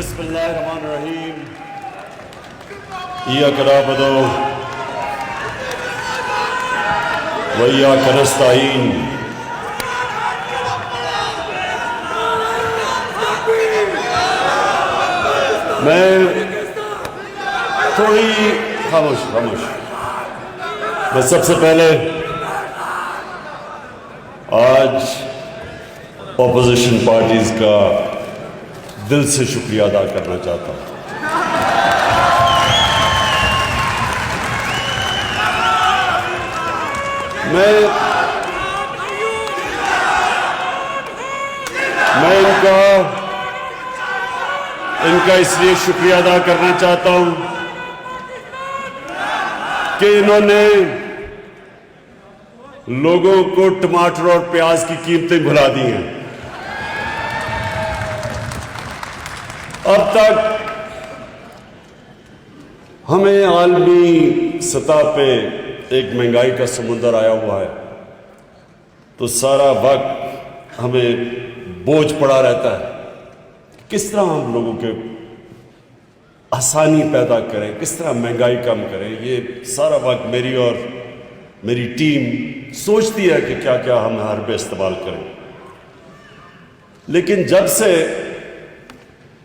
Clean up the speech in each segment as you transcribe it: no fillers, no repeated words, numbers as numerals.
بسم اللہ الرحمن الرحیم ایاک نعبد و ایاک نستعین میں تھوڑی خاموش میں سب سے پہلے آج اپوزیشن پارٹیز کا دل سے شکریہ ادا کرنا چاہتا ہوں۔ میں ان کا اس لیے شکریہ ادا کرنا چاہتا ہوں کہ انہوں نے لوگوں کو ٹماٹر اور پیاز کی قیمتیں بھلا دی ہیں۔ اب تک ہمیں عالمی سطح پہ ایک مہنگائی کا سمندر آیا ہوا ہے، تو سارا وقت ہمیں بوجھ پڑا رہتا ہے کس طرح ہم لوگوں کے آسانی پیدا کریں، کس طرح مہنگائی کم کریں۔ یہ سارا وقت میری اور میری ٹیم سوچتی ہے کہ کیا کیا ہم حربے استعمال کریں، لیکن جب سے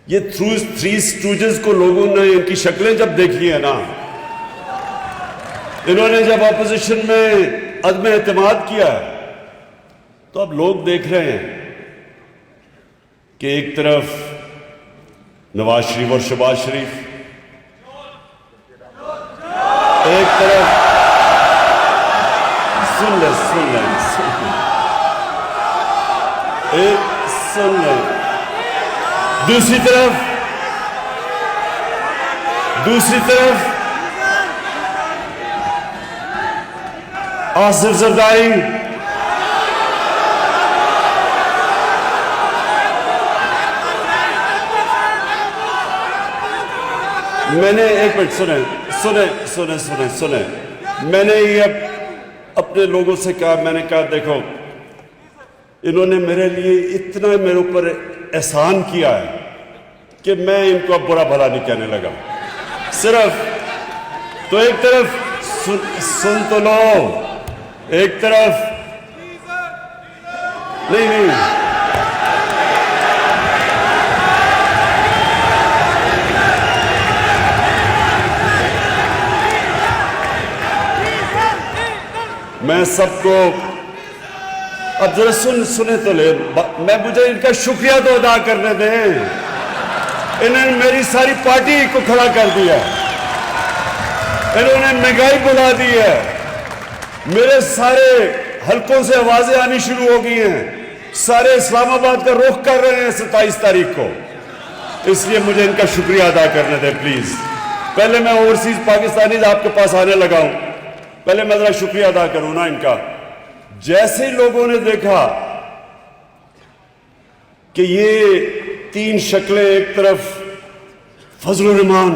یہ تھری اسٹوجز کو لوگوں نے ان کی شکلیں جب دیکھی ہیں نا، انہوں نے جب اپوزیشن میں عدم اعتماد کیا تو اب لوگ دیکھ رہے ہیں کہ ایک طرف نواز شریف اور شہباز شریف، ایک طرف سن لیں دوسری طرف آصف زرداری، میں نے ایک منٹ سنیں میں نے یہ اپنے لوگوں سے کہا، میں نے کہا دیکھو انہوں نے میرے لیے اتنا میرے اوپر احسان کیا ہے کہ میں ان کو اب برا بھلا نہیں کہنے لگا۔ صرف تو ایک طرف سن تو لو، ایک طرف نہیں میں سب کو اب ذرا سنے تو لے، مجھے ان کا شکریہ تو ادا کرنے دیں۔ انہوں نے میری ساری پارٹی کو کھڑا کر دیا، انہوں نے مہنگائی بلا دی ہے، میرے سارے حلقوں سے آوازیں آنی شروع ہو گئی ہیں، سارے اسلام آباد کا رخ کر رہے ہیں 27 تاریخ کو۔ اس لیے مجھے ان کا شکریہ ادا کرنے دیں پلیز۔ پہلے میں اوورسیز پاکستانیز آپ کے پاس آنے لگا ہوں، پہلے میں ذرا شکریہ ادا کروں نا ان کا۔ جیسے لوگوں نے دیکھا کہ یہ تین شکلیں، ایک طرف فضل الرحمان،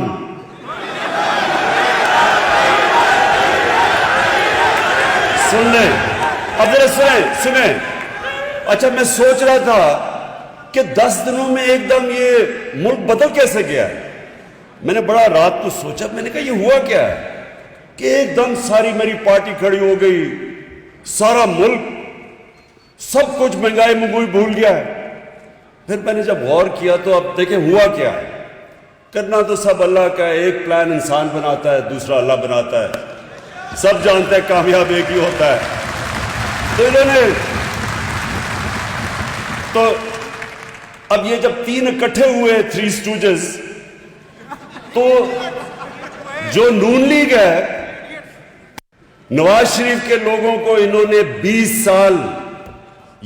سن لیں اب ذرا سنیں۔ اچھا میں سوچ رہا تھا کہ 10 دنوں میں ایک دم یہ ملک بدل کیسے گیا ہے۔ میں نے بڑا رات کو سوچا، میں نے کہا یہ ہوا کیا ہے کہ ایک دم ساری میری پارٹی کھڑی ہو گئی، سارا ملک سب کچھ مہنگائی بھول گیا ہے۔ پھر میں نے جب غور کیا تو اب دیکھیں ہوا کیا ہے۔ کرنا تو سب اللہ کا ہے، ایک پلان انسان بناتا ہے، دوسرا اللہ بناتا ہے، سب جانتے ہیں کامیاب ایک ہی ہوتا ہے۔ تو انہوں نے تو اب یہ جب تین اکٹھے ہوئے تھری اسٹوجز، تو جو نون لیگ ہے، نواز شریف کے لوگوں کو انہوں نے 20 سال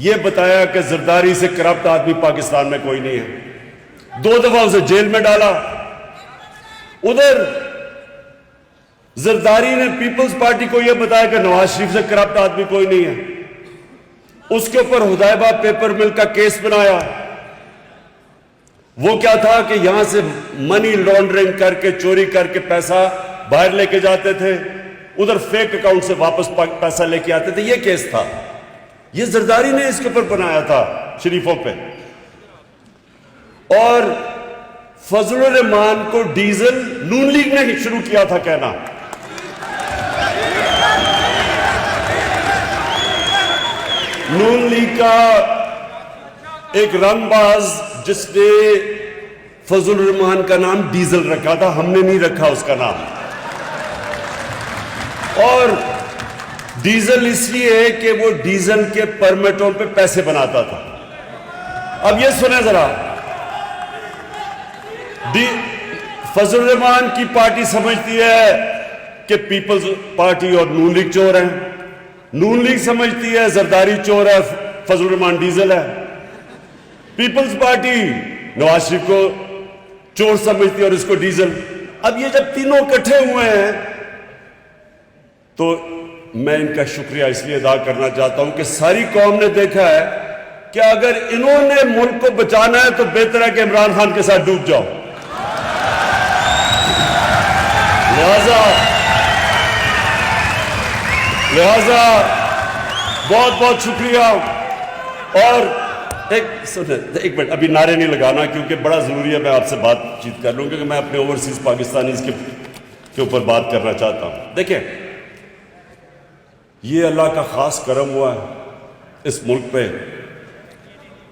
یہ بتایا کہ زرداری سے کرپٹ آدمی پاکستان میں کوئی نہیں ہے، 2 دفعہ اسے جیل میں ڈالا۔ ادھر زرداری نے پیپلز پارٹی کو یہ بتایا کہ نواز شریف سے کرپٹ آدمی کوئی نہیں ہے، اس کے اوپر ہدایبہ پیپر مل کا کیس بنایا۔ وہ کیا تھا کہ یہاں سے منی لانڈرنگ کر کے، چوری کر کے پیسہ باہر لے کے جاتے تھے، ادھر فیک اکاؤنٹ سے واپس پیسہ لے کے آتے تھے، یہ کیس تھا۔ یہ زرداری نے اس کے اوپر بنایا تھا شریفوں پہ۔ اور فضل الرحمان کو ڈیزل نون لیگ نے ہی شروع کیا تھا کہنا. نون لیگ کا ایک رنگ باز جس نے فضل الرحمان کا نام ڈیزل رکھا تھا، ہم نے نہیں رکھا اس کا نام. اور ڈیزل اس لیے کہ وہ ڈیزل کے پرمٹوں پہ پیسے بناتا تھا. اب یہ سنیں ذرا، فضل الرحمان کی پارٹی سمجھتی ہے کہ پیپلز پارٹی اور نون لیگ چور ہیں، نون لیگ سمجھتی ہے زرداری چور ہے، فضل الرحمان ڈیزل ہے. پیپلز پارٹی نواز شریف کو چور سمجھتی ہے اور اس کو ڈیزل. اب یہ جب تینوں اکٹھے ہوئے ہیں تو میں ان کا شکریہ اس لیے ادا کرنا چاہتا ہوں کہ ساری قوم نے دیکھا ہے کہ اگر انہوں نے ملک کو بچانا ہے تو بہتر ہے کہ عمران خان کے ساتھ ڈوب جاؤ. لہذا بہت بہت شکریہ. اور ایک منٹ ابھی نعرے نہیں لگانا کیونکہ بڑا ضروری ہے میں آپ سے بات چیت کر لوں کیونکہ میں اپنے اوورسیز پاکستانیز کے اوپر بات کرنا چاہتا ہوں. دیکھیں یہ اللہ کا خاص کرم ہوا ہے اس ملک پہ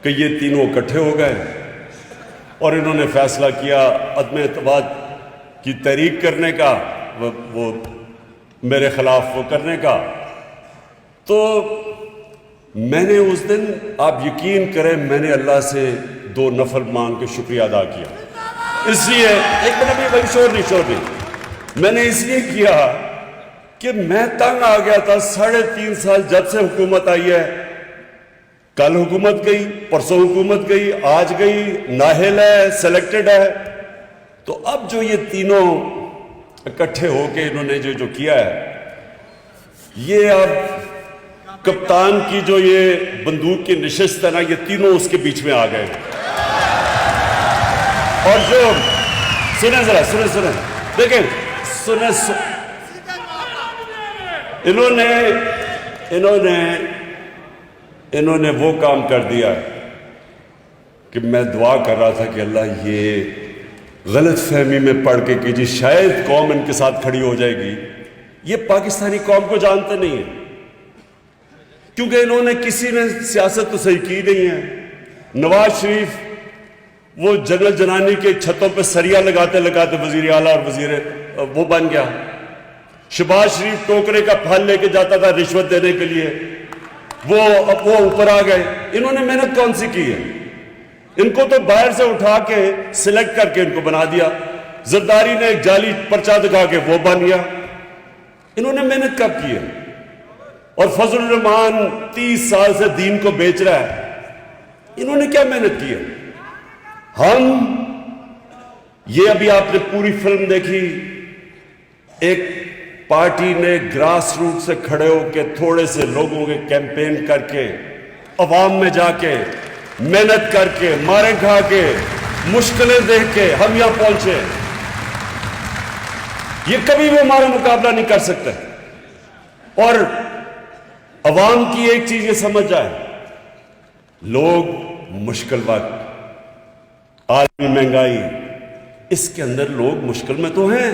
کہ یہ تینوں اکٹھے ہو گئے اور انہوں نے فیصلہ کیا عدم اعتماد کی تحریک کرنے کا، وہ میرے خلاف وہ کرنے کا. تو میں نے اس دن، آپ یقین کریں، میں نے اللہ سے 2 نفل مانگ کے شکریہ ادا کیا. اس لیے ایک منٹ بھی شور نہیں، میں نے اس لیے کیا کہ میں تنگ آ گیا تھا. 3.5 سال جب سے حکومت آئی ہے، کل حکومت گئی، پرسوں حکومت گئی، آج گئی، نااہل ہے، سلیکٹڈ ہے. تو اب جو یہ تینوں اکٹھے ہو کے انہوں نے جو کیا ہے، یہ اب کپتان کی جو یہ بندوق کی نشست ہے نا، یہ تینوں اس کے بیچ میں آ گئے. اور جو سنیں ذرا سنیں دیکھیں انہوں نے وہ کام کر دیا کہ میں دعا کر رہا تھا کہ اللہ یہ غلط فہمی میں پڑھ کے کہ جی شاید قوم ان کے ساتھ کھڑی ہو جائے گی. یہ پاکستانی قوم کو جانتے نہیں ہیں کیونکہ انہوں نے کسی نے سیاست تو صحیح کی نہیں ہے. نواز شریف وہ جنرل جنانی کے چھتوں پہ سریا لگاتے وزیر اعلیٰ اور وزیر وہ بن گیا. شہباز شریف ٹوکرے کا پھل لے کے جاتا تھا رشوت دینے کے لیے، وہ اوپر آ گئے. انہوں نے محنت کون سی کی ہے؟ ان کو تو باہر سے اٹھا کے سلیکٹ کر کے ان کو بنا دیا. زرداری نے ایک جعلی پرچہ دکھا کے وہ بن گیا. انہوں نے محنت کب کی ہے؟ اور فضل الرحمان 30 سال سے دین کو بیچ رہا ہے، انہوں نے کیا محنت کی ہے؟ یہ ابھی آپ نے پوری فلم دیکھی، ایک پارٹی نے گراس روٹ سے کھڑے ہو کے تھوڑے سے لوگوں کے کیمپین کر کے عوام میں جا کے محنت کر کے مارے کھا کے مشکلیں دیکھ کے ہم یہاں پہنچے. یہ کبھی بھی ہمارا مقابلہ نہیں کر سکتے. اور عوام کی ایک چیز یہ سمجھ جائے، لوگ مشکل وقت، عالمی مہنگائی، اس کے اندر لوگ مشکل میں تو ہیں،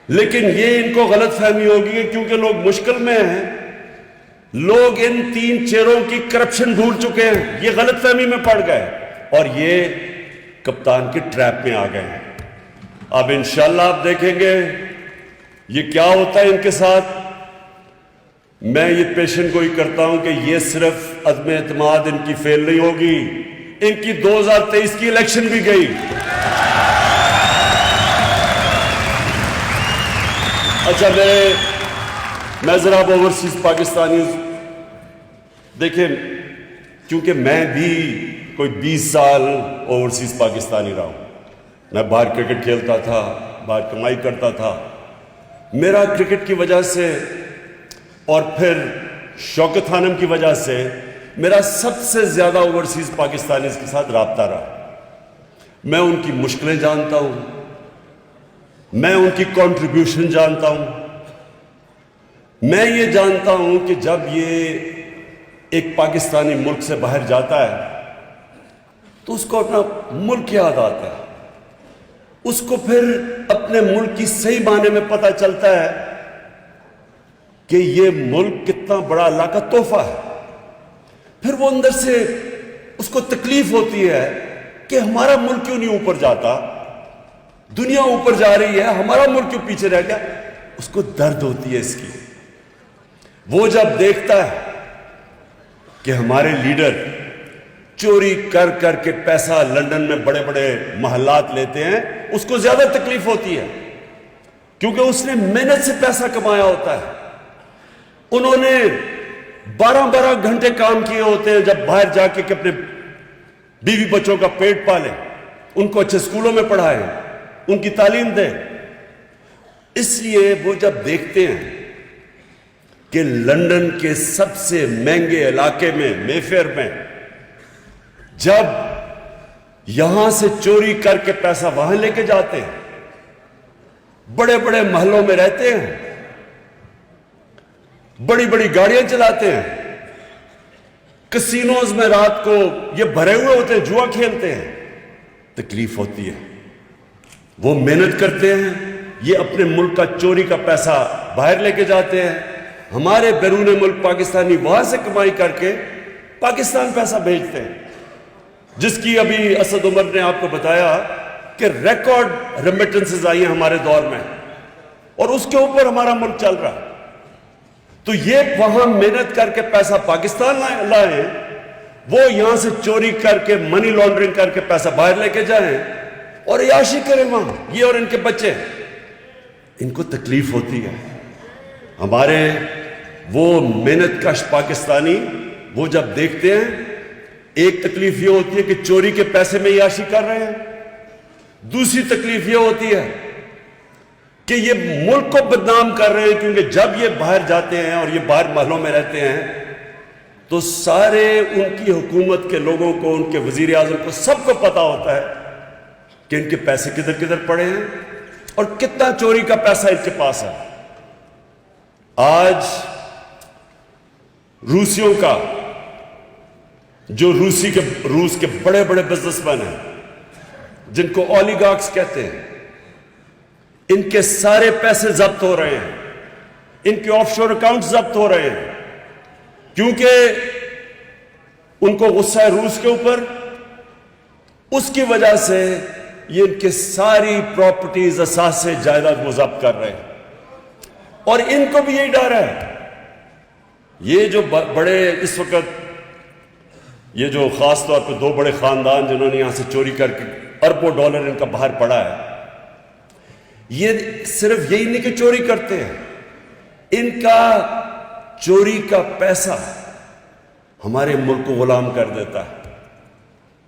لیکن یہ ان کو غلط فہمی ہوگی کہ کیونکہ لوگ مشکل میں ہیں، لوگ ان 3 چہروں کی کرپشن بھول چکے ہیں، یہ غلط فہمی میں پڑ گئے اور یہ کپتان کے ٹریپ میں آ گئے ہیں. اب انشاءاللہ آپ دیکھیں گے یہ کیا ہوتا ہے ان کے ساتھ. میں یہ پیشن گوئی کرتا ہوں کہ یہ صرف عدم اعتماد ان کی فیل نہیں ہوگی، ان کی 2023 کی الیکشن بھی گئی. اچھا میں ذرا اوورسیز پاکستانی دیکھیں، کیونکہ میں بھی کوئی 20 سال اوورسیز پاکستانی رہا ہوں. میں باہر کرکٹ کھیلتا تھا، باہر کمائی کرتا تھا. میرا کرکٹ کی وجہ سے اور پھر شوکت خانم کی وجہ سے میرا سب سے زیادہ اوورسیز پاکستانیز کے ساتھ رابطہ رہا. میں ان کی مشکلیں جانتا ہوں، میں ان کی کنٹریبیوشن جانتا ہوں. میں یہ جانتا ہوں کہ جب یہ ایک پاکستانی ملک سے باہر جاتا ہے تو اس کو اپنا ملک یاد آتا ہے، اس کو پھر اپنے ملک کی صحیح معنی میں پتہ چلتا ہے کہ یہ ملک کتنا بڑا اللہ کا تحفہ ہے۔ پھر وہ اندر سے اس کو تکلیف ہوتی ہے کہ ہمارا ملک کیوں نہیں اوپر جاتا، دنیا اوپر جا رہی ہے، ہمارا ملک کیوں پیچھے رہ گیا، اس کو درد ہوتی ہے اس کی۔ وہ جب دیکھتا ہے کہ ہمارے لیڈر چوری کر کر کے پیسہ لندن میں بڑے بڑے محلات لیتے ہیں، اس کو زیادہ تکلیف ہوتی ہے، کیونکہ اس نے محنت سے پیسہ کمایا ہوتا ہے۔ انہوں نے 12 گھنٹے کام کیے ہوتے ہیں جب باہر جا کے کہ اپنے بیوی بچوں کا پیٹ پالیں، ان کو اچھے اسکولوں میں پڑھائیں، ان کی تعلیم دیں۔ اس لیے وہ جب دیکھتے ہیں کہ لندن کے سب سے مہنگے علاقے میں، مے فیئر میں، جب یہاں سے چوری کر کے پیسہ وہاں لے کے جاتے ہیں، بڑے بڑے محلوں میں رہتے ہیں، بڑی بڑی گاڑیاں چلاتے ہیں، کسینوز میں رات کو یہ بھرے ہوئے ہوتے ہیں، جوا کھیلتے ہیں، تکلیف ہوتی ہے۔ وہ محنت کرتے ہیں، یہ اپنے ملک کا چوری کا پیسہ باہر لے کے جاتے ہیں، ہمارے بیرون ملک پاکستانی وہاں سے کمائی کر کے پاکستان پیسہ بھیجتے ہیں، جس کی ابھی اسد عمر نے آپ کو بتایا کہ ریکارڈ ریمیٹنسز آئی ہیں ہمارے دور میں، اور اس کے اوپر ہمارا ملک چل رہا ہے۔ تو یہ وہاں محنت کر کے پیسہ پاکستان لائیں، وہ یہاں سے چوری کر کے منی لانڈرنگ کر کے پیسہ باہر لے کے جائیں اور عیاشی کریں وہاں، یہ اور ان کے بچے، ان کو تکلیف ہوتی ہے۔ ہمارے وہ محنت کش پاکستانی وہ جب دیکھتے ہیں، ایک تکلیف یہ ہوتی ہے کہ چوری کے پیسے میں عیاشی کر رہے ہیں، دوسری تکلیف یہ ہوتی ہے کہ یہ ملک کو بدنام کر رہے ہیں، کیونکہ جب یہ باہر جاتے ہیں اور یہ باہر محلوں میں رہتے ہیں تو سارے ان کی حکومت کے لوگوں کو، ان کے وزیر اعظم کو، سب کو پتا ہوتا ہے کہ ان کے پیسے کدھر کدھر پڑے ہیں اور کتنا چوری کا پیسہ ان کے پاس ہے۔ آج روسیوں کا، جو روس کے بڑے بڑے بزنس مین ہیں، جن کو اولیگارکس کہتے ہیں، ان کے سارے پیسے ضبط ہو رہے ہیں، ان کے آف شور اکاؤنٹ ضبط ہو رہے ہیں، کیونکہ ان کو غصہ ہے روس کے اوپر۔ اس کی وجہ سے یہ ان کے ساری پراپرٹیز، اثاثے، جائیداد وہ ضبط کر رہے ہیں، اور ان کو بھی یہی ڈر ہے۔ یہ جو بڑے اس وقت، یہ جو خاص طور پہ 2 بڑے خاندان جنہوں نے یہاں سے چوری کر کے اربوں ڈالر ان کا باہر پڑا ہے، یہ صرف یہی نہیں کہ چوری کرتے ہیں، ان کا چوری کا پیسہ ہمارے ملک کو غلام کر دیتا ہے۔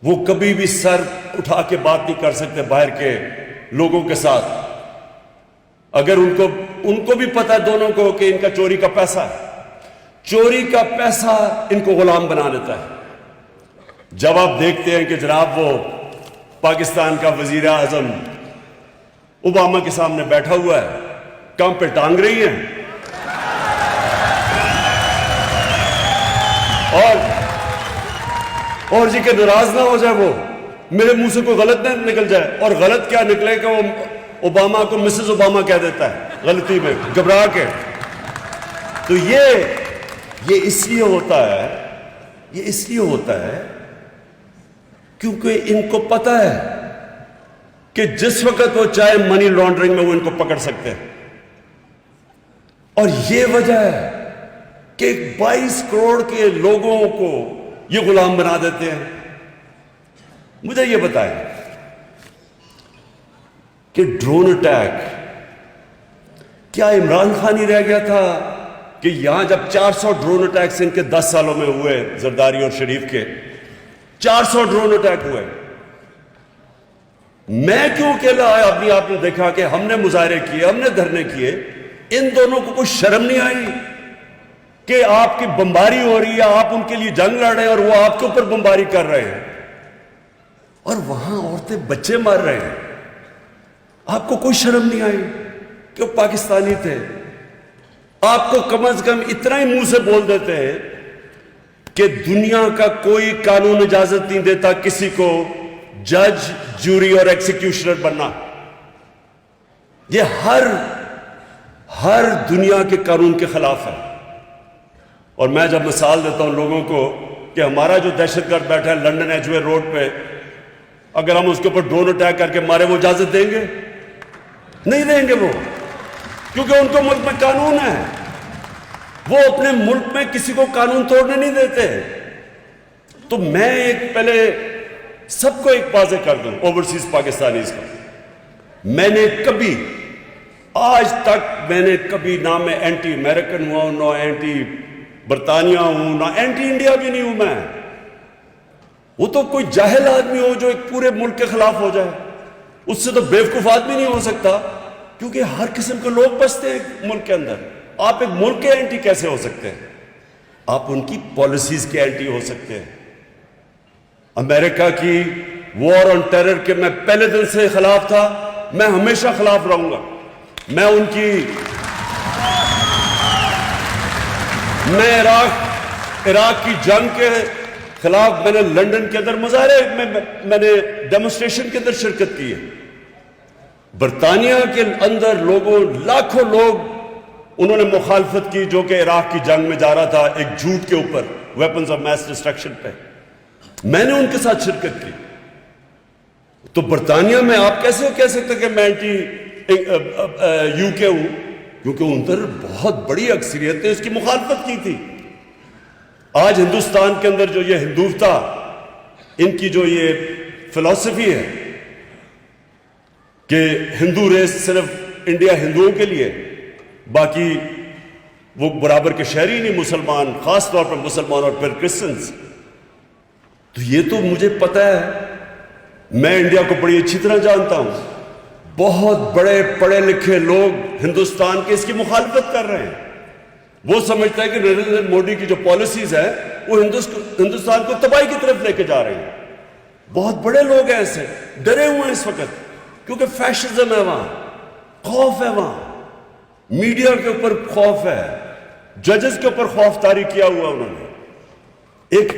وہ کبھی بھی سر اٹھا کے بات نہیں کر سکتے باہر کے لوگوں کے ساتھ، اگر ان کو بھی پتا ہے دونوں کو کہ ان کا چوری کا پیسہ ہے، چوری کا پیسہ ان کو غلام بنا دیتا ہے۔ جب آپ دیکھتے ہیں کہ جناب وہ پاکستان کا وزیر اعظم اوباما کے سامنے بیٹھا ہوا ہے، کام پہ ٹانگ رہی ہیں، اور جی کہ ناراض نہ ہو جائے، وہ میرے منہ سے کوئی غلط نہ نکل جائے، اور غلط کیا نکلے کہ وہ اوباما کو مسز اوباما کہہ دیتا ہے غلطی میں، گھبرا کے۔ تو یہ اس لیے ہوتا ہے کیونکہ ان کو پتہ ہے کہ جس وقت وہ چاہے منی لانڈرنگ میں وہ ان کو پکڑ سکتے ہیں، اور یہ وجہ ہے کہ 22 کروڑ کے لوگوں کو یہ غلام بنا دیتے ہیں۔ مجھے یہ بتائیں کہ ڈرون اٹیک، کیا عمران خان ہی رہ گیا تھا کہ یہاں جب 400 ڈرون اٹیکس ان کے 10 سالوں میں ہوئے، زرداری اور شریف کے 400 ڈرون اٹیک ہوئے، میں کیوں اکیلا آیا؟ اپنی آپ نے دیکھا کہ ہم نے مظاہرے کیے، ہم نے دھرنے کیے، ان دونوں کو کوئی شرم نہیں آئی کہ آپ کی بمباری ہو رہی ہے، آپ ان کے لیے جنگ لڑ رہے ہیں اور وہ آپ کے اوپر بمباری کر رہے ہیں، اور وہاں عورتیں بچے مار رہے ہیں، آپ کو کوئی شرم نہیں آئی کہ وہ پاکستانی تھے؟ آپ کو کم از کم اتنا ہی منہ سے بول دیتے ہیں کہ دنیا کا کوئی قانون اجازت نہیں دیتا کسی کو جج، جوری اور ایکسیکیوشنر بننا. یہ ہر دنیا کے قانون کے خلاف ہے. اور میں جب مثال دیتا ہوں لوگوں کو کہ ہمارا جو دہشت گرد بیٹھا ہے لنڈن ایچ وے روڈ پہ، اگر ہم اس کے اوپر ڈرون اٹیک کر کے مارے، وہ اجازت دیں گے؟ نہیں دیں گے وہ، کیونکہ ان کو ملک میں قانون ہے. وہ اپنے ملک میں کسی کو قانون توڑنے نہیں دیتے. تو میں ایک پہلے سب کو ایک واضح کر دوں اوورسیز پاکستانیز کا، میں نے کبھی آج تک نہ میں اینٹی امریکن ہوا ہوں، نہ اینٹی برطانیہ ہوں، نہ اینٹی انڈیا بھی نہیں ہوں میں. وہ تو کوئی جاہل آدمی ہو جو ایک پورے ملک کے خلاف ہو جائے، اس سے تو بیوقوف آدمی نہیں ہو سکتا، کیونکہ ہر قسم کے لوگ بستے ہیں ملک کے اندر. آپ ایک ملک کے اینٹی کیسے ہو سکتے ہیں؟ آپ ان کی پالیسیز کے اینٹی ہو سکتے ہیں. امریکہ کی وار آن ٹیرر کے میں پہلے دن سے خلاف تھا، میں ہمیشہ خلاف رہوں گا. میں ان کی عراق کی جنگ کے خلاف میں نے لنڈن کے اندر مظاہرے میں نے ڈیمونسٹریشن کے اندر شرکت کی ہے. برطانیہ کے اندر لاکھوں لوگ انہوں نے مخالفت کی جو کہ عراق کی جنگ میں جا رہا تھا ایک جھوٹ کے اوپر، ویپنز آف میس ڈسٹرکشن پہ. میں نے ان کے ساتھ شرکت کی. تو برطانیہ میں آپ کیسے کہہ سکتے کہ میں اینٹی یو کے ہوں؟ کیونکہ ان پر بہت بڑی اکثریت نے اس کی مخالفت کی تھی. آج ہندوستان کے اندر جو یہ ہندوتا، ان کی جو یہ فلسفی ہے کہ ہندو ریس صرف انڈیا ہندوؤں کے لیے، باقی وہ برابر کے شہری نہیں، مسلمان، خاص طور پر مسلمان اور پھر کرسچنز. تو یہ تو مجھے پتہ ہے، میں انڈیا کو بڑی اچھی طرح جانتا ہوں. بہت بڑے پڑھے لکھے لوگ ہندوستان کے اس کی مخالفت کر رہے ہیں. وہ سمجھتا ہے کہ نریندر مودی کی جو پالیسیز ہیں وہ ہندوستان کو تباہی کی طرف لے کے جا رہے ہیں. بہت بڑے لوگ ہیں ایسے، ڈرے ہوئے ہیں اس وقت، کیونکہ فیشزم ہے وہاں، خوف ہے وہاں، میڈیا کے اوپر خوف ہے، ججز کے اوپر خوف طاری کیا ہوا انہوں نے. ایک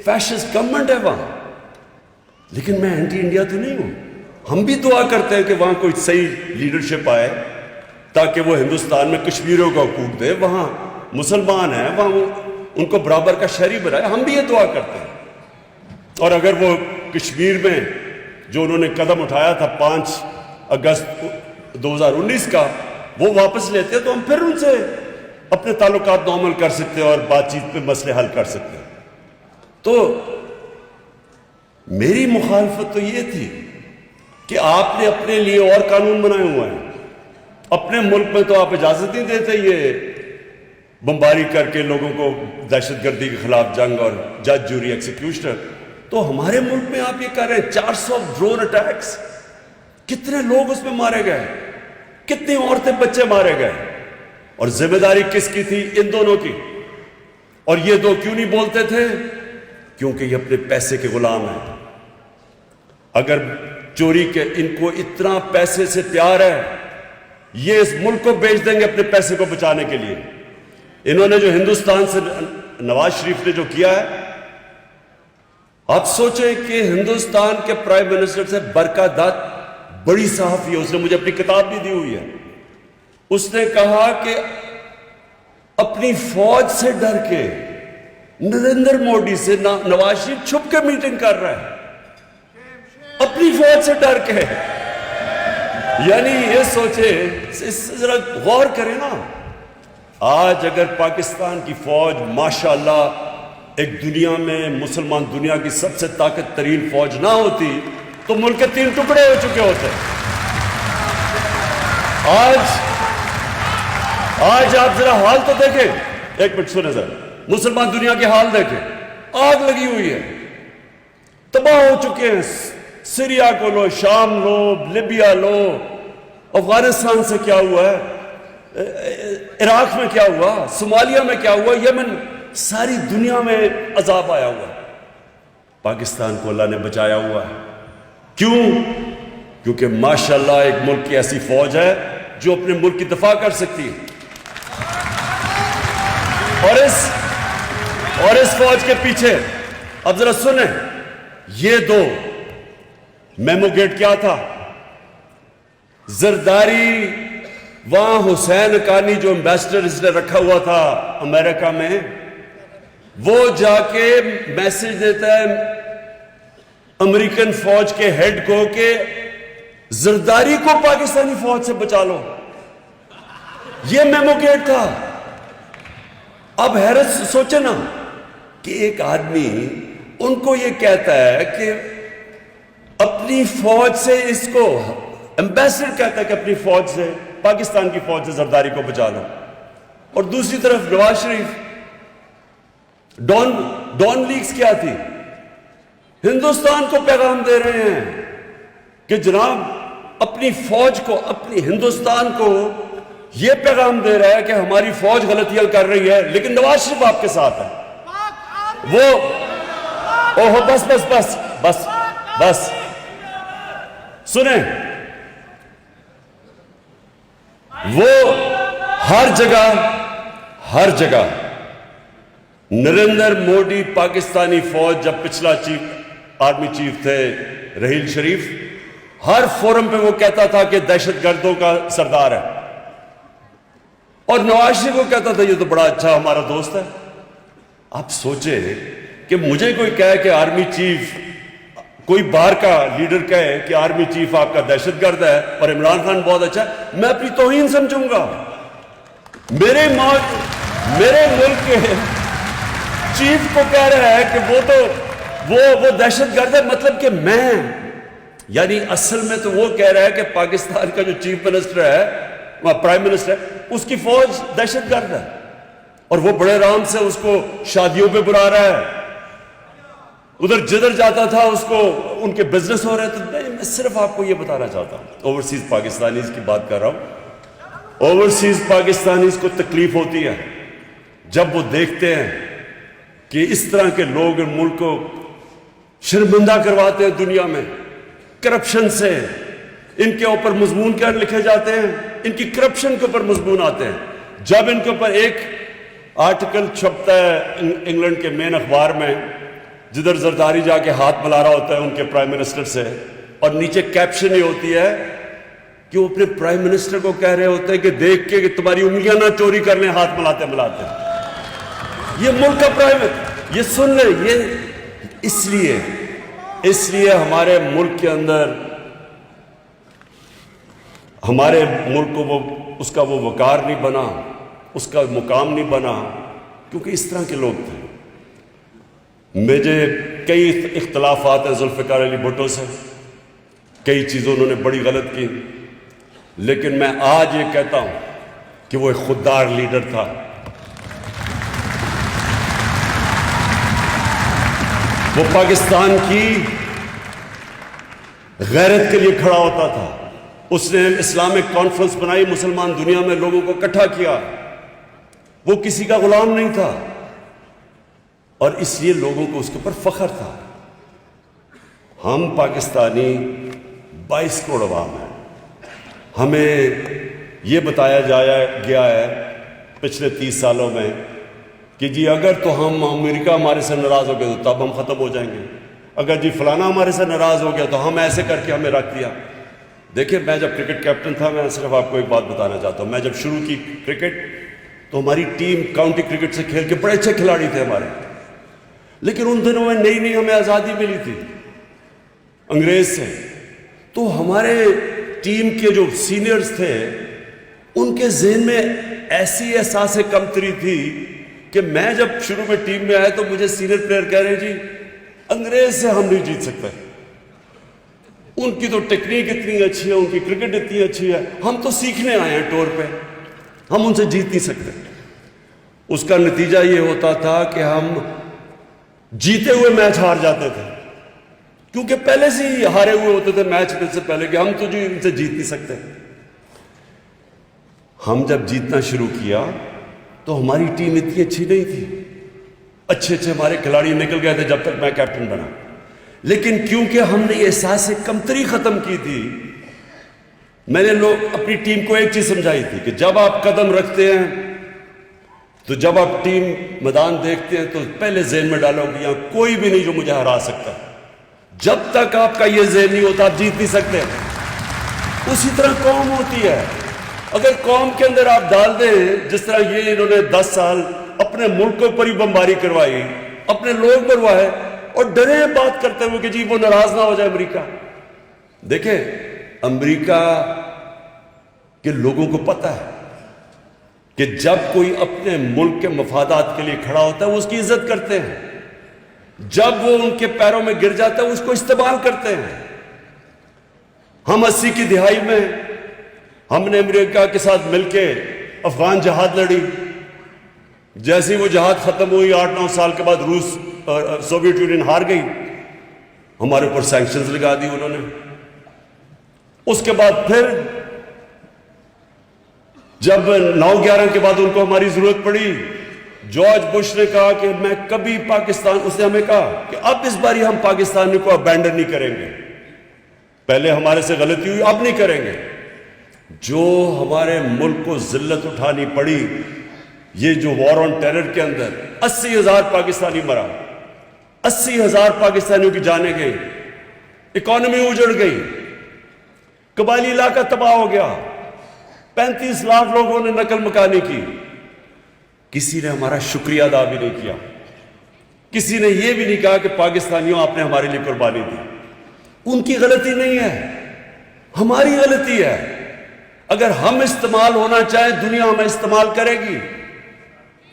فیشسٹ گورنمنٹ ہے وہاں. لیکن میں اینٹی انڈیا تو نہیں ہوں. ہم بھی دعا کرتے ہیں کہ وہاں کوئی صحیح لیڈرشپ آئے تاکہ وہ ہندوستان میں کشمیریوں کا حقوق دے. وہاں مسلمان ہیں، وہاں ان کو برابر کا شہری بنائے. ہم بھی یہ دعا کرتے ہیں. اور اگر وہ کشمیر میں جو انہوں نے قدم اٹھایا تھا 5 اگست 2019 کا، وہ واپس لیتے ہیں تو ہم پھر ان سے اپنے تعلقات نارمل کر سکتے ہیں اور بات چیت پہ مسئلے حل کر سکتے ہیں. تو میری مخالفت تو یہ تھی کہ آپ نے اپنے لیے اور قانون بنائے ہوئے ہیں. اپنے ملک میں تو آپ اجازت نہیں دیتے یہ بمباری کر کے لوگوں کو دہشت گردی کے خلاف جنگ اور جج، جوری، ایکسیکیوشنر. تو ہمارے ملک میں آپ یہ کر رہے ہیں 400 ڈرون اٹیکس. کتنے لوگ اس میں مارے گئے، کتنی عورتیں بچے مارے گئے. اور ذمہ داری کس کی تھی؟ ان دونوں کی. اور یہ دو کیوں نہیں بولتے تھے؟ کیونکہ یہ اپنے پیسے کے غلام ہیں. اگر چوری کے ان کو اتنا پیسے سے پیار ہے، یہ اس ملک کو بیچ دیں گے اپنے پیسے کو بچانے کے لیے. انہوں نے جو ہندوستان سے نواز شریف نے جو کیا ہے، آپ سوچیں کہ ہندوستان کے پرائم منسٹر سے برکا دت بڑی صحافی ہے، اس نے مجھے اپنی کتاب بھی دی ہوئی ہے. اس نے کہا کہ اپنی فوج سے ڈر کے نریندر مودی سے نواز شریف چھپ کے میٹنگ کر رہا ہے، اپنی فوج سے ڈر کے. یعنی یہ سوچے، اس سے ذرا غور کریں نا. آج اگر پاکستان کی فوج ماشاءاللہ ایک دنیا میں مسلمان دنیا کی سب سے طاقت ترین فوج نہ ہوتی تو ملک کے 3 ٹکڑے ہو چکے ہوتے. آج آپ ذرا حال تو دیکھیں، ایک منٹ سنیں ذرا، مسلمان دنیا کے حال دیکھیں. آگ لگی ہوئی ہے، تباہ ہو چکے ہیں. سیریا کو لو، شام لو، لیبیا لو، افغانستان سے کیا ہوا ہے، عراق میں کیا ہوا، صومالیہ میں کیا ہوا، یمن، ساری دنیا میں عذاب آیا ہوا ہے. پاکستان کو اللہ نے بچایا ہوا ہے. کیوں؟ کیونکہ ماشاءاللہ ایک ملک کی ایسی فوج ہے جو اپنے ملک کی دفاع کر سکتی ہے. اور اور اس فوج کے پیچھے اب ذرا سنیں، یہ دو میمو گیٹ کیا تھا؟ زرداری وہاں حسین حقانی جو ایمبیسڈر اس نے رکھا ہوا تھا امریکہ میں، وہ جا کے میسج دیتا ہے امریکن فوج کے ہیڈ کو کہ زرداری کو پاکستانی فوج سے بچا لو. یہ میمو گیٹ تھا. اب حیرت سوچے نا کہ ایک آدمی ان کو یہ کہتا ہے کہ اپنی فوج سے، اس کو ایمبیسڈر کہتا ہے کہ اپنی فوج سے، پاکستان کی فوج سے زرداری کو بچا لو، اور دوسری طرف نواز شریف ڈان لیگز کیا تھی؟ ہندوستان کو پیغام دے رہے ہیں کہ جناب اپنی فوج کو، اپنی ہندوستان کو یہ پیغام دے رہا ہے کہ ہماری فوج غلطیاں کر رہی ہے، لیکن نواز شریف آپ کے ساتھ ہے. وہ اوہ بس بس بس بس بس سنیں، وہ ہر جگہ نریندر مودی پاکستانی فوج، جب پچھلا آرمی چیف تھے رحیل شریف، ہر فورم پہ وہ کہتا تھا کہ دہشت گردوں کا سردار ہے، اور نواز شریف کو کہتا تھا یہ تو بڑا اچھا ہمارا دوست ہے. آپ سوچے کہ مجھے کوئی کہے کہ آرمی چیف، کوئی باہر کا لیڈر کہے کہ آرمی چیف آپ کا دہشت گرد ہے اور عمران خان بہت اچھا ہے، میں اپنی توہین سمجھوں گا. میرے ملک کے چیف کو کہہ رہا ہے کہ وہ دہشت گرد ہے، مطلب کہ میں، یعنی اصل میں تو وہ کہہ رہا ہے کہ پاکستان کا جو چیف منسٹر ہے، پرائم منسٹر ہے، اس کی فوج دہشت گرد ہے، اور وہ بڑے آرام سے اس کو شادیوں پہ بلا رہا ہے. ادھر جدھر جاتا تھا اس کو ان کے بزنس ہو رہے تھے. میں صرف آپ کو یہ بتانا چاہتا ہوں، اوورسیز پاکستانیز کی بات کر رہا ہوں. اوورسیز پاکستانیز کو تکلیف ہوتی ہے جب وہ دیکھتے ہیں کہ اس طرح کے لوگ ان ملک کو شرمندہ کرواتے ہیں دنیا میں کرپشن سے. ان کے اوپر مضمون کیا لکھے جاتے ہیں؟ ان کی کرپشن کے اوپر مضمون آتے ہیں. جب ان کے اوپر ایک آرٹیکل چھپتا ہے انگلینڈ کے مین اخبار میں، جدھر زرداری جا کے ہاتھ ملا رہا ہوتا ہے ان کے پرائم منسٹر سے، اور نیچے کیپشن یہ ہوتی ہے کہ وہ اپنے پرائم منسٹر کو کہہ رہے ہوتے ہیں کہ دیکھ کے کہ تمہاری انگلیاں نہ چوری کر لیں ہاتھ ملاتے ملاتے. یہ ملک کا پرائم، یہ سن لیں، یہ اس لیے ہمارے ملک کے اندر، ہمارے ملک کو اس کا وہ وقار نہیں بنا، اس کا مقام نہیں بنا، کیونکہ اس طرح کے لوگ تھے. مجھے کئی اختلافات ہیں ذوالفقار علی بھٹو سے، کئی چیزوں انہوں نے بڑی غلط کی، لیکن میں آج یہ کہتا ہوں کہ وہ ایک خوددار لیڈر تھا. وہ پاکستان کی غیرت کے لیے کھڑا ہوتا تھا. اس نے اسلامک کانفرنس بنائی، مسلمان دنیا میں لوگوں کو اکٹھا کیا. وہ کسی کا غلام نہیں تھا، اور اس لیے لوگوں کو اس کے اوپر فخر تھا. ہم پاکستانی 22 کروڑ عوام ہیں. ہمیں یہ بتایا گیا ہے پچھلے 30 سالوں میں کہ جی اگر تو ہم امریکہ ہمارے سے ناراض ہو گئے تو تب ہم ختم ہو جائیں گے، اگر جی فلانا ہمارے سے ناراض ہو گیا تو ہم ایسے کر کے ہمیں رکھ دیا. دیکھیں، میں جب کرکٹ کیپٹن تھا، میں صرف آپ کو ایک بات بتانا چاہتا ہوں. میں جب شروع کی کرکٹ تو ہماری ٹیم کاؤنٹی کرکٹ سے کھیل کے بڑے اچھے کھلاڑی تھے ہمارے، لیکن ان دنوں میں نئی ہمیں آزادی ملی تھی انگریز سے. تو ہمارے ٹیم کے جو سینئرز تھے ان کے ذہن میں ایسی احساس کمتری تھی کہ میں جب شروع میں ٹیم میں آیا تو مجھے سینئر پلیئر کہہ رہے جی انگریز سے ہم نہیں جیت سکتے، ان کی تو ٹیکنیک اتنی اچھی ہے، ان کی کرکٹ اتنی اچھی ہے، ہم تو سیکھنے آئے ہیں ٹور پہ، ہم ان سے جیت نہیں سکتے. اس کا نتیجہ یہ ہوتا تھا کہ ہم جیتے ہوئے میچ ہار جاتے تھے، کیونکہ پہلے سے ہی ہارے ہوئے ہوتے تھے میچ میں سے پہلے کہ ہم تو جو ان سے جیت نہیں سکتے. ہم جب جیتنا شروع کیا تو ہماری ٹیم اتنی اچھی نہیں تھی، اچھے ہمارے کھلاڑی نکل گئے تھے جب تک میں کیپٹن بنا، لیکن کیونکہ ہم نے احساس کمتری ختم کی تھی، میں نے اپنی ٹیم کو ایک چیز سمجھائی تھی کہ جب آپ قدم رکھتے ہیں تو جب آپ ٹیم میدان دیکھتے ہیں تو پہلے ذہن میں ڈالو کہ یہاں کوئی بھی نہیں جو مجھے ہرا سکتا. جب تک آپ کا یہ ذہن نہیں ہوتا آپ جیت نہیں سکتے. اسی طرح قوم ہوتی ہے. اگر قوم کے اندر آپ ڈال دیں جس طرح یہ انہوں نے 10 سال اپنے ملک کے اوپر ہی بمباری کروائی, اپنے لوگ مروائے, اور ڈرے بات کرتے ہوئے کہ جی وہ ناراض نہ ہو جائے امریکہ. دیکھیں امریکہ کے لوگوں کو پتہ ہے کہ جب کوئی اپنے ملک کے مفادات کے لیے کھڑا ہوتا ہے وہ اس کی عزت کرتے ہیں, جب وہ ان کے پیروں میں گر جاتا ہے اس کو استعمال کرتے ہیں. ہم 80 کی دہائی میں ہم نے امریکہ کے ساتھ مل کے افغان جہاد لڑی. جیسے وہ جہاد ختم ہوئی 8-9 سال کے بعد روس سوویت یونین ہار گئی, ہمارے اوپر سینکشنز لگا دی انہوں نے. اس کے بعد پھر جب 9/11 کے بعد ان کو ہماری ضرورت پڑی, جارج بش نے کہا کہ میں کبھی پاکستان, اس نے ہمیں کہا کہ اب اس باری ہم پاکستان کو ابینڈن نہیں کریں گے, پہلے ہمارے سے غلطی ہوئی اب نہیں کریں گے. جو ہمارے ملک کو ذلت اٹھانی پڑی, یہ جو وار آن ٹیرر کے اندر 80,000 پاکستانی مرا, 80,000 پاکستانیوں کی جانیں گئی, اکانومی اجڑ گئی, قبائلی علاقہ تباہ ہو گیا, 35 لاکھ لوگوں نے نقل مکانی کی. کسی نے ہمارا شکریہ ادا بھی نہیں کیا, کسی نے یہ بھی نہیں کہا کہ پاکستانیوں آپ نے ہمارے لیے قربانی دی. ان کی غلطی نہیں ہے, ہماری غلطی ہے. اگر ہم استعمال ہونا چاہیں دنیا ہمیں استعمال کرے گی,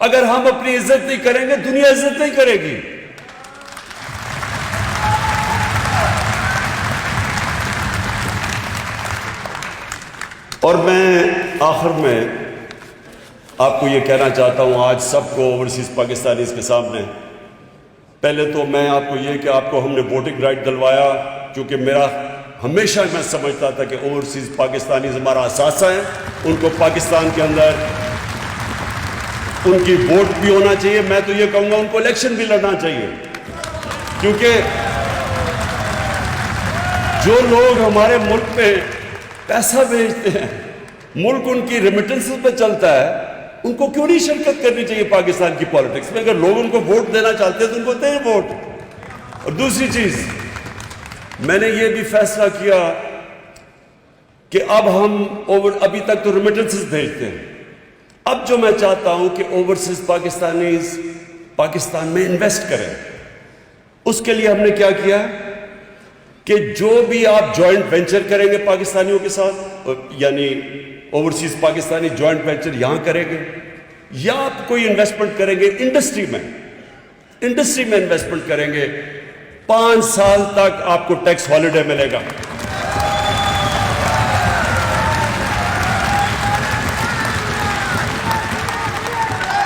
اگر ہم اپنی عزت نہیں کریں گے دنیا عزت نہیں کرے گی. اور میں آخر میں آپ کو یہ کہنا چاہتا ہوں آج سب کو اوورسیز پاکستانیز کے سامنے, پہلے تو میں آپ کو یہ کہ آپ کو ہم نے ووٹنگ رائٹ دلوایا, کیونکہ میرا ہمیشہ میں سمجھتا تھا کہ اوورسیز پاکستانیز ہمارا اثاثہ ہیں, ان کو پاکستان کے اندر ان کی ووٹ بھی ہونا چاہیے. میں تو یہ کہوں گا ان کو الیکشن بھی لڑنا چاہیے, کیونکہ جو لوگ ہمارے ملک پہ پیسہ بھیجتے ہیں, ملک ان کی ریمیٹنسز پہ چلتا ہے, ان کو کیوں نہیں شرکت کرنی چاہیے پاکستان کی پالیٹکس میں؟ اگر لوگ ان کو ووٹ دینا چاہتے ہیں تو ان کو دیں ووٹ. اور دوسری چیز, میں نے یہ بھی فیصلہ کیا کہ اب ہم ابھی تک تو ریمیٹنسز بھیجتے ہیں, اب جو میں چاہتا ہوں کہ اوورسیز پاکستانیز پاکستان میں انویسٹ کریں. اس کے لیے ہم نے کیا کیا کہ جو بھی آپ جوائنٹ وینچر کریں گے پاکستانیوں کے ساتھ, یعنی اوورسیز پاکستانی جوائنٹ وینچر یہاں کریں گے, یا آپ کوئی انویسٹمنٹ کریں گے انڈسٹری میں انویسٹمنٹ کریں گے, 5 سال تک آپ کو ٹیکس ہالیڈے ملے گا.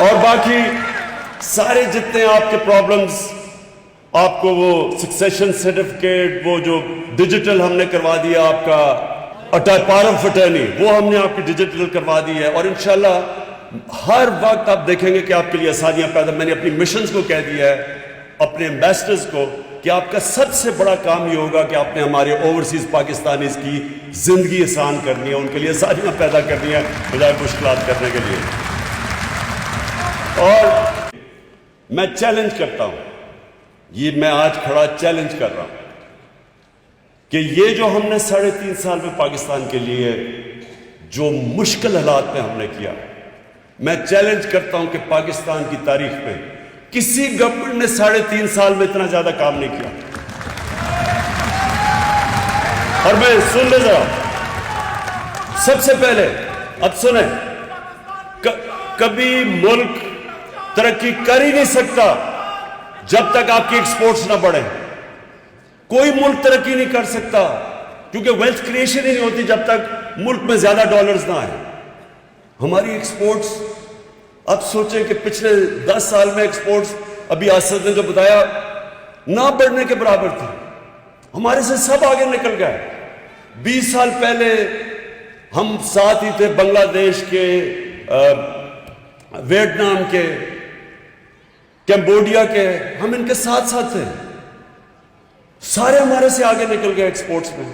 اور باقی سارے جتنے آپ کے پرابلمز, آپ کو وہ سکسیشن سرٹیفکیٹ, وہ جو ڈیجیٹل ہم نے کروا دیا آپ کا پاور آف اٹرنی, وہ ہم نے آپ کی ڈیجیٹل کروا دی ہے. اور انشاءاللہ ہر وقت آپ دیکھیں گے کہ آپ کے لیے آسانیاں پیدا. میں نے اپنی مشنز کو کہہ دیا ہے, اپنے ایمبیسڈرز کو, کہ آپ کا سب سے بڑا کام یہ ہوگا کہ آپ نے ہمارے اوورسیز پاکستانیز کی زندگی آسان کرنی ہے, ان کے لیے آسانیاں پیدا کرنی ہے بجائے مشکلات کرنے کے لیے. اور میں چیلنج کرتا ہوں, یہ میں آج کھڑا چیلنج کر رہا ہوں کہ یہ جو ہم نے 3.5 سال میں پاکستان کے لیے جو مشکل حالات میں ہم نے کیا, میں چیلنج کرتا ہوں کہ پاکستان کی تاریخ میں کسی گورنمنٹ نے 3.5 سال میں اتنا زیادہ کام نہیں کیا. اور میں سن لے ذرا, سب سے پہلے اب سنیں, کبھی ملک ترقی کر ہی نہیں سکتا جب تک آپ کی ایکسپورٹس نہ بڑھیں. کوئی ملک ترقی نہیں کر سکتا, کیونکہ ویلتھ کریشن ہی نہیں ہوتی جب تک ملک میں زیادہ ڈالرز نہ آئیں. ہماری ایکسپورٹس, اب سوچیں کہ پچھلے 10 سال میں ایکسپورٹس, ابھی آصد نے جو بتایا, نہ بڑھنے کے برابر تھی. ہمارے سے سب آگے نکل گئے. 20 سال پہلے ہم ساتھ ہی تھے بنگلہ دیش کے, ویتنام کے, کمبوڈیا کے, ہم ان کے ساتھ تھے. سارے ہمارے سے آگے نکل گئے ایکسپورٹس میں,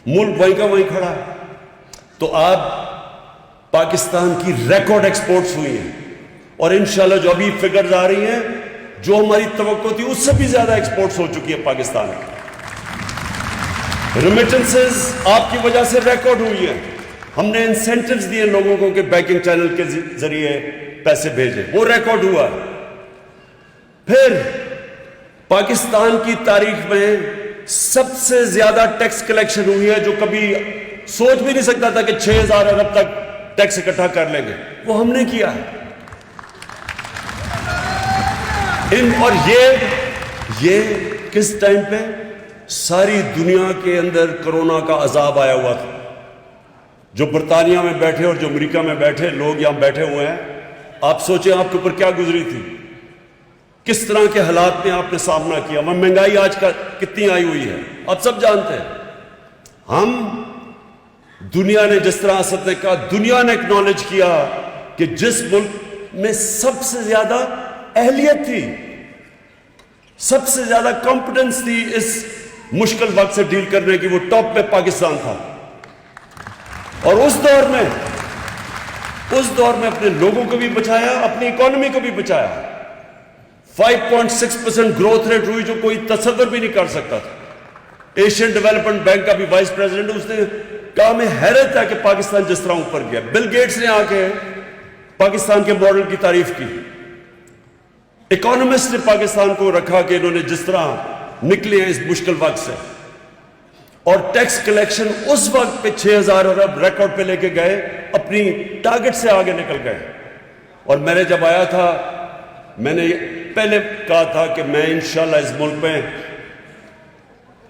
ملک وہیں کا وہیں کھڑا ہے. تو آپ پاکستان کی ریکارڈ ایکسپورٹس ہوئی ہیں, اور انشاءاللہ جو ابھی فگرز آ رہی ہیں, جو ہماری توقع تھی اس سے بھی زیادہ ایکسپورٹس ہو چکی ہے پاکستان کی. ریمیٹنسز آپ کی وجہ سے ریکارڈ ہوئی ہے. ہم نے انسینٹیوز دیے لوگوں کو کہ بینکنگ چینل کے ذریعے پیسے بھیجیں, وہ ریکارڈ ہوا. پھر پاکستان کی تاریخ میں سب سے زیادہ ٹیکس کلیکشن ہوئی ہے, جو کبھی سوچ بھی نہیں سکتا تھا کہ 6,000 ارب تک ٹیکس اکٹھا کر لیں گے, وہ ہم نے کیا. اور یہ کس ٹائم پہ؟ ساری دنیا کے اندر کرونا کا عذاب آیا ہوا تھا. جو برطانیہ میں بیٹھے اور جو امریکہ میں بیٹھے لوگ یہاں بیٹھے ہوئے ہیں, آپ سوچیں آپ کے اوپر کیا گزری تھی, کس طرح کے حالات میں آپ نے سامنا کیا. مہنگائی آج کا کتنی آئی ہوئی ہے آپ سب جانتے ہیں. ہم دنیا نے جس طرح اسد نے کہا, دنیا نے اکنالج کیا کہ جس ملک میں سب سے زیادہ اہلیت تھی, سب سے زیادہ کمپٹنس تھی اس مشکل وقت سے ڈیل کرنے کی, وہ ٹاپ پہ پاکستان تھا. اور اس دور میں اپنے لوگوں کو بھی بچایا, اپنی اکانومی کو بھی بچایا. 5.6% گروتھ ریٹ ہوئی, جو کوئی تصور بھی نہیں کر سکتا تھا. ایشین ڈیولپمنٹ بینک کا بھی وائس پریزیڈنٹ, اس نے کہا میں حیرت ہے کہ پاکستان جس طرح اوپر گیا. بل گیٹس نے آ کے پاکستان کے ماڈل کی تعریف کی. اکانومسٹ نے پاکستان کو رکھا کہ انہوں نے جس طرح نکلے ہیں اس مشکل وقت سے. اور ٹیکس کلیکشن اس وقت پہ 6,000 ارب ریکارڈ پہ لے کے گئے, اپنی ٹارگٹ سے آگے نکل گئے. اور میں نے جب آیا تھا, میں نے پہلے کہا تھا کہ میں انشاءاللہ اس ملک میں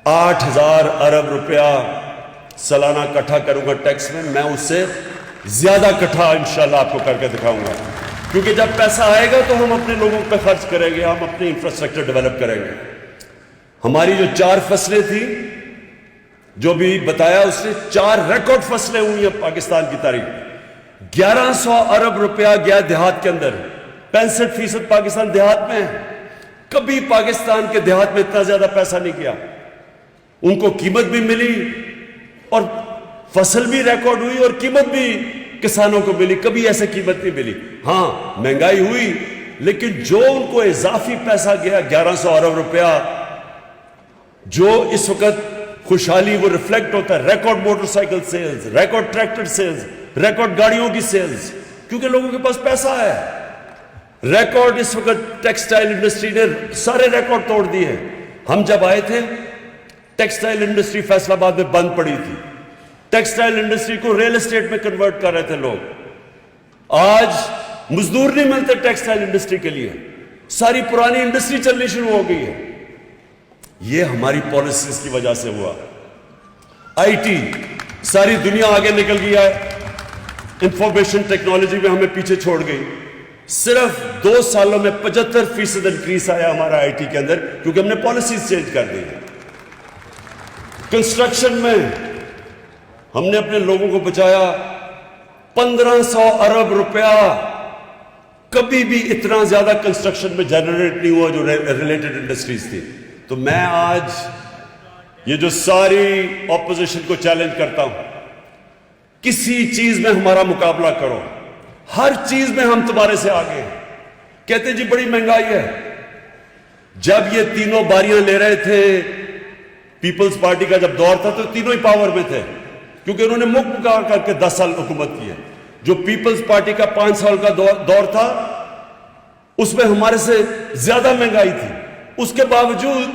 8,000 ارب روپیہ سالانہ اکٹھا کروں گا ٹیکس میں. میں اس سے زیادہ اکٹھا انشاءاللہ آپ کو کر کے دکھاؤں گا, کیونکہ جب پیسہ آئے گا تو ہم اپنے لوگوں پہ خرچ کریں گے, ہم اپنی انفراسٹرکچر ڈیولپ کریں گے. ہماری جو 4 فصلیں تھیں جو بھی بتایا, اس نے 4 ریکارڈ فصلیں ہوئی ہیں پاکستان کی تاریخ. 1100 ارب روپیہ گیا دیہات کے اندر, 65% پاکستان دیہات میں ہے. کبھی پاکستان کے دیہات میں اتنا زیادہ پیسہ نہیں کیا. ان کو قیمت بھی ملی اور فصل بھی ریکارڈ ہوئی اور قیمت بھی کسانوں کو ملی. کبھی ایسے قیمت نہیں ملی. ہاں مہنگائی ہوئی, لیکن جو ان کو اضافی پیسہ گیا 1100 ارب روپیہ, جو اس وقت خوشحالی وہ ریفلیکٹ ہوتا ہے. Record motorcycle sales, record tractor sales, record گاڑیوں کی سیلز, کیونکہ لوگوں کے پاس پیسہ ہے. ریکارڈ اس وقت ٹیکسٹائل انڈسٹری نے سارے ریکارڈ توڑ دیے. ہم جب آئے تھے ٹیکسٹائل انڈسٹری فیصل آباد میں بند پڑی تھی. ٹیکسٹائل انڈسٹری کو ریل اسٹیٹ میں کنورٹ کر رہے تھے لوگ. آج مزدور نہیں ملتے ٹیکسٹائل انڈسٹری کے لیے, ساری پرانی انڈسٹری چلنی شروع ہو گئی ہے. یہ ہماری پالیسیز کی وجہ سے ہوا. آئی ٹی, ساری دنیا آگے نکل گیا ہے, انفارمیشن ٹیکنالوجی میں ہمیں پیچھے چھوڑ گئی. صرف 2 سالوں میں 75% انکریس آیا ہمارا آئی ٹی کے اندر, کیونکہ ہم نے پالیسیز چینج کر دی. کنسٹرکشن میں ہم نے اپنے لوگوں کو بچایا. 1500 ارب روپیہ کبھی بھی اتنا زیادہ کنسٹرکشن میں جنریٹ نہیں ہوا جو ریلیٹڈ انڈسٹریز تھی. تو میں آج یہ جو ساری اپوزیشن کو چیلنج کرتا ہوں, کسی چیز میں ہمارا مقابلہ کرو, ہر چیز میں ہم تمہارے سے آگے ہیں. کہتے جی بڑی مہنگائی ہے. جب یہ تینوں باریاں لے رہے تھے, پیپلز پارٹی کا جب دور تھا, تو تینوں ہی پاور میں تھے, کیونکہ انہوں نے مکمل کر کے 10 سال حکومت کی ہے. جو پیپلز پارٹی کا 5 سال کا دور تھا, اس میں ہمارے سے زیادہ مہنگائی تھی. اس کے باوجود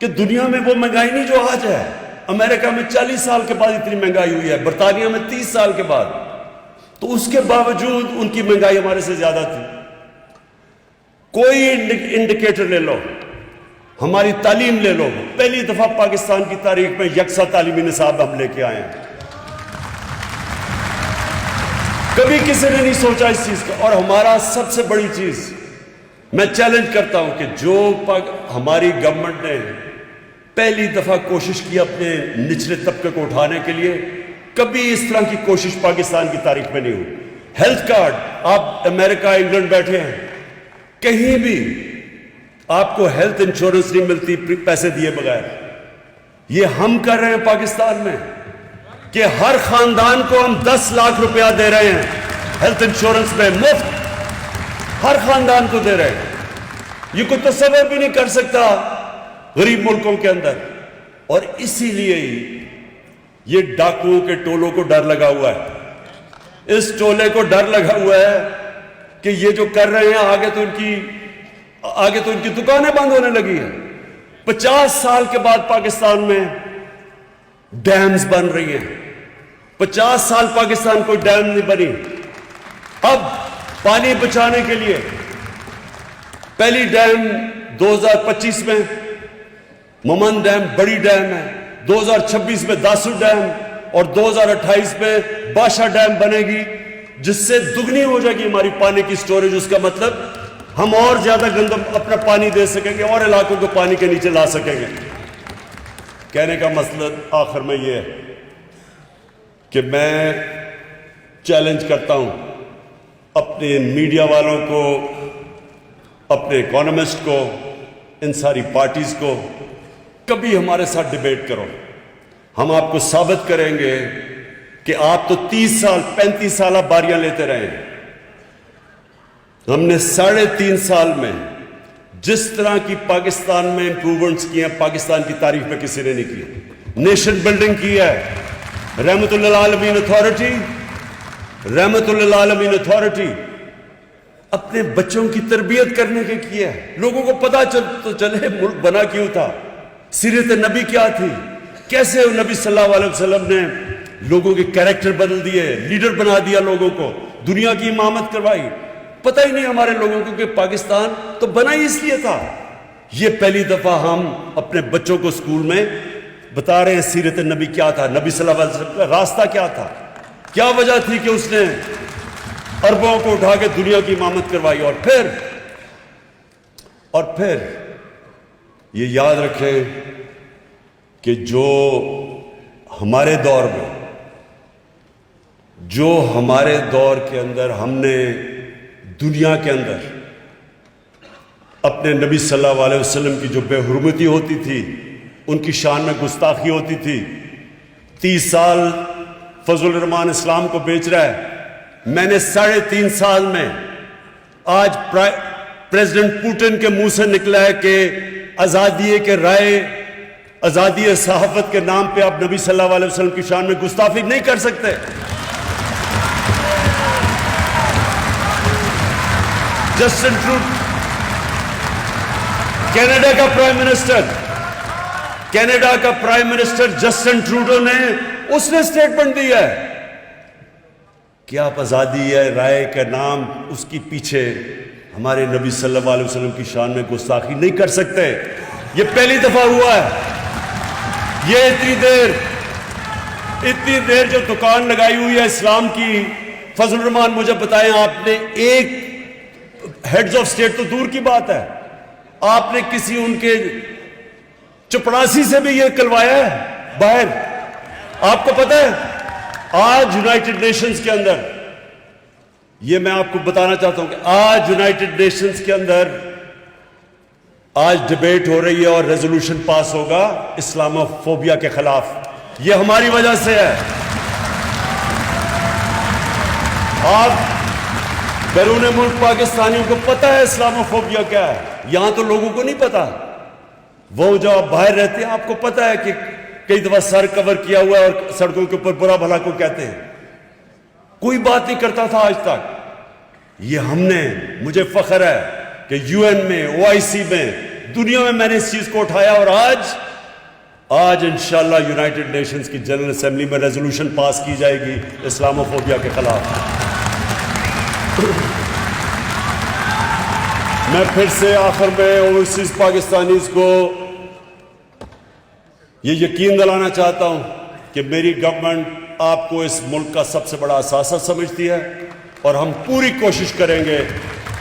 کہ دنیا میں وہ مہنگائی نہیں جو آج ہے. امریکہ میں 40 سال کے بعد اتنی مہنگائی ہوئی ہے, برطانیہ میں 30 سال کے بعد, تو اس کے باوجود ان کی مہنگائی ہمارے سے زیادہ تھی. کوئی انڈیکیٹر لے لو, ہماری تعلیم لے لو, پہلی دفعہ پاکستان کی تاریخ میں یکساں تعلیمی نصاب ہم لے کے آئے ہیں. کبھی کسی نے نہیں سوچا اس چیز کا. اور ہمارا سب سے بڑی چیز, میں چیلنج کرتا ہوں کہ جو ہماری گورنمنٹ نے پہلی دفعہ کوشش کی اپنے نچلے طبقے کو اٹھانے کے لیے, کبھی اس طرح کی کوشش پاکستان کی تاریخ میں نہیں ہوئی. ہیلتھ کارڈ, آپ امریکہ انگلینڈ بیٹھے ہیں, کہیں بھی آپ کو ہیلتھ انشورنس نہیں ملتی پیسے دیے بغیر. یہ ہم کر رہے ہیں پاکستان میں کہ ہر خاندان کو ہم 10 لاکھ روپیہ دے رہے ہیں ہیلتھ انشورنس میں مفت. ہر خاندان کو دے رہے ہیں. یہ کوئی تصور بھی نہیں کر سکتا غریب ملکوں کے اندر. اور اسی لیے ہی یہ ڈاکوؤں کے ٹولوں کو ڈر لگا ہوا ہے. اس ٹولے کو ڈر لگا ہوا ہے کہ یہ جو کر رہے ہیں آگے تو ان کی دکانیں بند ہونے لگی ہیں. 50 سال کے بعد پاکستان میں ڈیمز بن رہی ہیں. 50 سال پاکستان کوئی ڈیم نہیں بنی. اب پانی بچانے کے لیے پہلی ڈیم 2025 میں ممن ڈیم بڑی ڈیم ہے, 2026 میں داسو ڈیم اور 2028 میں باشا ڈیم بنے گی, جس سے دگنی ہو جائے گی ہماری پانی کی سٹوریج. اس کا مطلب ہم اور زیادہ گندم اپنا پانی دے سکیں گے اور علاقوں کو پانی کے نیچے لا سکیں گے. کہنے کا مطلب آخر میں یہ ہے کہ میں چیلنج کرتا ہوں اپنے میڈیا والوں کو, اپنے اکانومسٹ کو, ان ساری پارٹیز کو, کبھی ہمارے ساتھ ڈیبیٹ کرو. ہم آپ کو ثابت کریں گے کہ آپ تو 30 سال 35 سالہ باریاں لیتے رہے ہیں. ہم نے 3.5 سال میں جس طرح کی پاکستان میں امپروومنٹس کی ہیں پاکستان کی تاریخ میں کسی نے نہیں کی. نیشن بلڈنگ کی ہے, رحمت للعالمین اتھارٹی اپنے بچوں کی تربیت کرنے کے کیا ہے. لوگوں کو پتا تو چلے ملک بنا کیوں تھا, سیرت نبی کیا تھی, کیسے نبی صلی اللہ علیہ وسلم نے لوگوں کے کریکٹر بدل دیے, لیڈر بنا دیا لوگوں کو, دنیا کی امامت کروائی. پتہ ہی نہیں ہمارے لوگوں کو کہ پاکستان تو بنا ہی اس لیے تھا. یہ پہلی دفعہ ہم اپنے بچوں کو اسکول میں بتا رہے ہیں سیرت نبی کیا تھا, نبی صلی اللہ علیہ وسلم کا راستہ کیا تھا, کیا وجہ تھی کہ اس نے عربوں کو اٹھا کے دنیا کی امامت کروائی. اور پھر یہ یاد رکھیں کہ جو ہمارے دور کے اندر ہم نے دنیا کے اندر اپنے نبی صلی اللہ علیہ وسلم کی جو بے حرمتی ہوتی تھی, ان کی شان میں گستاخی ہوتی تھی. 30 سال فضل الرحمان اسلام کو بیچ رہا ہے. میں نے 3.5 سال میں آج پریزیڈنٹ پوٹن کے منہ سے نکلا ہے کہ آزادی کے رائے, آزادی صحافت کے نام پہ آپ نبی صلی اللہ علیہ وسلم کی شان میں گستاخی نہیں کر سکتے. جسٹن ٹروڈو, کینیڈا کا پرائم منسٹر جسٹن ٹروڈو نے اس نے سٹیٹمنٹ دیا ہے کہ آپ آزادی رائے کا نام اس کی پیچھے ہمارے نبی صلی اللہ علیہ وسلم کی شان میں گستاخی نہیں کر سکتے. یہ پہلی دفعہ ہوا ہے. یہ اتنی دیر جو دکان لگائی ہوئی ہے اسلام کی, فضل الرحمان مجھے بتائیں, آپ نے ایک ہیڈز آف سٹیٹ تو دور کی بات ہے, آپ نے کسی ان کے چپڑاسی سے بھی یہ کلوایا ہے باہر؟ آپ کو پتہ ہے آج یونائٹڈ نیشنز کے اندر, یہ میں آپ کو بتانا چاہتا ہوں کہ آج یونائٹڈ نیشنز کے اندر آج ڈیبیٹ ہو رہی ہے اور ریزولوشن پاس ہوگا اسلامو فوبیا کے خلاف. یہ ہماری وجہ سے ہے. آپ بیرون ملک پاکستانیوں کو پتہ ہے اسلامو فوبیا کیا ہے, یہاں تو لوگوں کو نہیں پتا. وہ جو آپ باہر رہتے ہیں آپ کو پتہ ہے کہ کئی دفعہ سر کور کیا ہوا ہے اور سڑکوں کے اوپر برا بھلا کو کہتے ہیں. کوئی بات نہیں کرتا تھا آج تک. یہ ہم نے, مجھے فخر ہے کہ یو این میں, OIC میں, دنیا میں نے اس چیز کو اٹھایا, اور آج انشاءاللہ یونائٹڈ نیشنز کی جنرل اسمبلی میں ریزولوشن پاس کی جائے گی اسلامو فوبیا کے خلاف. میں پھر سے آخر میں اوورسیز پاکستانیز کو یہ یقین دلانا چاہتا ہوں کہ میری گورنمنٹ آپ کو اس ملک کا سب سے بڑا اثاثہ سمجھتی ہے, اور ہم پوری کوشش کریں گے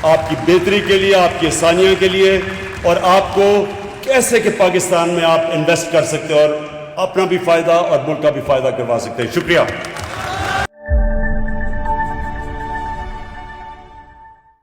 آپ کی بہتری کے لیے, آپ کی آسانیوں کے لیے, اور آپ کو کیسے کہ پاکستان میں آپ انویسٹ کر سکتے اور اپنا بھی فائدہ اور ملک کا بھی فائدہ کروا سکتے ہیں. شکریہ.